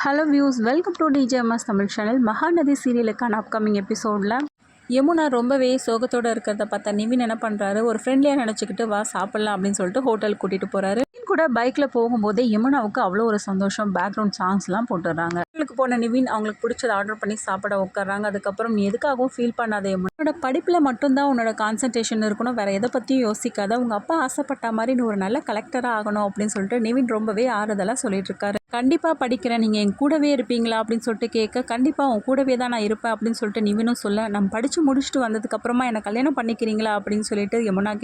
Hello views, welcome to DJMS Tamil channel. Mahanadi சீரியலுக்கான upcoming எபிசோடில் யமுனா ரொம்பவே சோகத்தோடு இருக்கிறத பார்த்தா நிவின் என்ன பண்ணுறாரு, ஒரு ஃப்ரெண்ட்லியாக நினச்சிக்கிட்டு வா சாப்பிட்லாம் அப்படின்னு சொல்லிட்டு ஹோட்டலுக்கு கூட்டிகிட்டு போகிறாரு. கூட பைக்கில் போகும்போதே யமுனாவுக்கு அவ்வளோ ஒரு சந்தோஷம். பேக்ரவுண்ட் சாங்ஸ்லாம் போட்டுடுறாங்க. ஹோட்டலுக்கு போன நிவின் அவங்களுக்கு பிடிச்சதை ஆர்டர் பண்ணி சாப்பிட உட்காராங்க. அதுக்கப்புறம் நீ எதுக்காகவும் ஃபீல் பண்ணாத யமுனா, உன்னோட படிப்பில் மட்டும்தான் உன்னோட கான்சன்ட்ரேஷன் இருக்கணும், வேறு எதை பற்றியும் யோசிக்காத. உங்கள் அப்பா ஆசைப்பட்ட மாதிரி நீ ஒரு நல்ல கலெக்டராக ஆகணும் அப்படின்னு சொல்லிட்டு நிவின் ரொம்பவே ஆறுதலாக சொல்லிட்டு இருக்காரு. கண்டிப்பாக படிக்கிறேன், நீங்கள் என் கூடவே இருப்பீங்களா அப்படின்னு சொல்லிட்டு கேட்க, கண்டிப்பாக உன் கூடவே தான் நான் இருப்பேன் அப்படின்னு சொல்லிட்டு நிவினும் சொல்ல, நம்ம படித்து முடிச்சுட்டு வந்ததுக்கப்புறமா என்னை கல்யாணம் பண்ணிக்கிறீங்களா அப்படின்னு சொல்லிட்டு யமுனா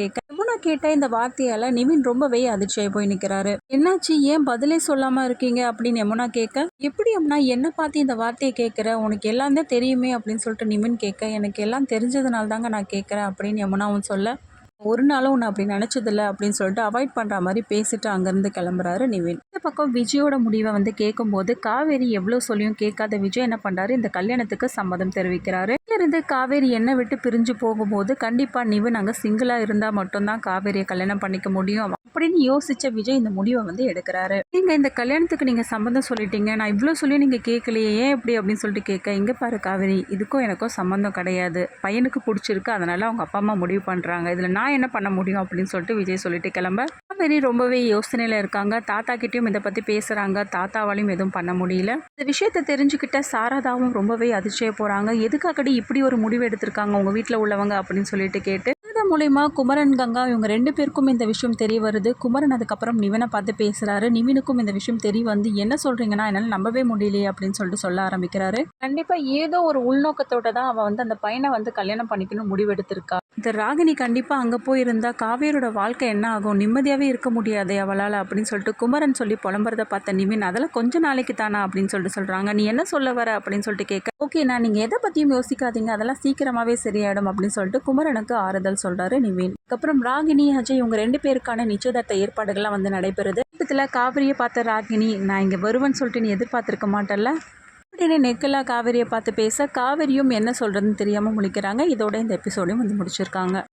கேட்ட இந்த வார்த்தையால் நிவின் ரொம்பவே அதிர்ச்சியாகி போய் நிற்கிறாரு. என்னாச்சு, ஏன் பதிலே சொல்லாமல் இருக்கீங்க அப்படின்னு யமுனா கேட்க, எப்படி யமுனா என்னை பார்த்து இந்த வார்த்தையை கேட்குற, உனக்கு எல்லாம் தான் தெரியுமே அப்படின்னு சொல்லிட்டு நிவின் கேட்க, எனக்கு எல்லாம் தெரிஞ்சதுனால தாங்க நான் கேட்குறேன் அப்படின்னு யமுனாவும் சொல்ல, ஒரு நாளும் ஒன்று அப்படி நினச்சதில்ல அப்படின்னு சொல்லிட்டு அவாய்ட் பண்ணுற மாதிரி பேசிட்டு அங்கேருந்து கிளம்புறாரு நிவின். இந்த பக்கம் விஜயோட முடிவை கேட்கும்போது காவேரி எவ்வளோ சொல்லியும் கேட்காத விஜய் என்ன பண்ணுறாரு, இந்த கல்யாணத்துக்கு சம்மதம் தெரிவிக்கிறாரு. இருந்து காவேரி என்னை விட்டு பிரிஞ்சு போகும்போது கண்டிப்பாக நிவின் அங்கே சிங்கிளாக இருந்தால் மட்டும்தான் காவேரியை கல்யாணம் பண்ணிக்க முடியும் அப்படின்னு யோசிச்ச விஜய் இந்த முடிவை எடுக்கிறாரு. நீங்கள் இந்த கல்யாணத்துக்கு நீங்கள் சம்மந்தம் சொல்லிட்டீங்க, நான் இவ்வளோ சொல்லியும் நீங்கள் கேட்கலையே, ஏன் எப்படி அப்படின்னு சொல்லிட்டு கேட்க, இங்கே பாரு காவேரி, இதுக்கும் எனக்கும் சம்மந்தம் கிடையாது, பையனுக்கு பிடிச்சிருக்கு, அதனால அவங்க அப்பா அம்மா முடிவு பண்ணுறாங்க, இதில் நான் என்ன பண்ண முடியும் அப்படின்னு சொல்லிட்டு விஜய் சொல்லிட்டு கிளம்ப, காவேரி ரொம்பவே யோசனையில் இருக்காங்க. தாத்தா கிட்டேயும் இதை பற்றி பேசுகிறாங்க, தாத்தாவாலையும் எதுவும் பண்ண முடியல. இந்த விஷயத்தை தெரிஞ்சுக்கிட்ட சாரதாவும் ரொம்பவே அதிர்ச்சியாக போகிறாங்க. எதுக்காகடி இப்படி ஒரு முடிவு எடுத்திருக்காங்க உங்கள் வீட்டில் உள்ளவங்க அப்படின்னு சொல்லிட்டு கேட்டு, இதன் மூலயமா குமரன் கங்கா இவங்க 2 பேருக்கும் இந்த விஷயம் தெரிய வருது. குமரன் அதுக்கப்புறம் நிவினை பார்த்து பேசுகிறாரு. நிவினுக்கும் இந்த விஷயம் தெரிய வந்து, என்ன சொல்கிறீங்கன்னா என்னால் நம்பவே முடியலையே அப்படின்னு சொல்லிட்டு சொல்ல ஆரம்பிக்கிறாரு. கண்டிப்பாக ஏதோ ஒரு உள்நோக்கத்தோட தான் அவள் அந்த பையனை கல்யாணம் பண்ணிக்கணும் முடிவெடுத்திருக்கா. இந்த ராகினி கண்டிப்பாக அங்கே போயிருந்தா காவேரியோட வாழ்க்கை என்ன ஆகும், நிம்மதியாகவே இருக்க முடியாது அவளால் அப்படின்னு சொல்லிட்டு குமரன் சொல்லி புலம்புறதை பார்த்த நிவின், அதெல்லாம் கொஞ்ச நாளைக்கு தானா அப்படின்னு சொல்லிட்டு சொல்கிறாங்க. நீ என்ன சொல்ல வர அப்படின்னு சொல்லிட்டு கேட்க, ஓகே நான் நீங்கள் எதை பற்றியும் யோசிக்காதீங்க, அதெல்லாம் சீக்கிரமாகவே சரியாயிடும் அப்படின்னு சொல்லிட்டு குமரனுக்கு ஆறுதல் சொல்கிறாரு நிவின். அதுக்கப்புறம் ராகினி அஜய் இவங்க 2 பேருக்கான நிச்சயதார்த்த ஏற்பாடுகள்லாம் நடைபெறுது. இடத்துல காவிரியை பார்த்த ராகினி, நான் இங்கே வருவேன்னு சொல்லிட்டு நீ எதிர்பார்த்துருக்க மாட்டல்ல அப்படின்னு நெக்கலா காவேரியை பார்த்து பேச, காவேரியும் என்ன சொல்கிறதுன்னு தெரியாமல் முழிக்கிறாங்க. இதோட இந்த எபிசோடையும் முடிச்சிருக்காங்க.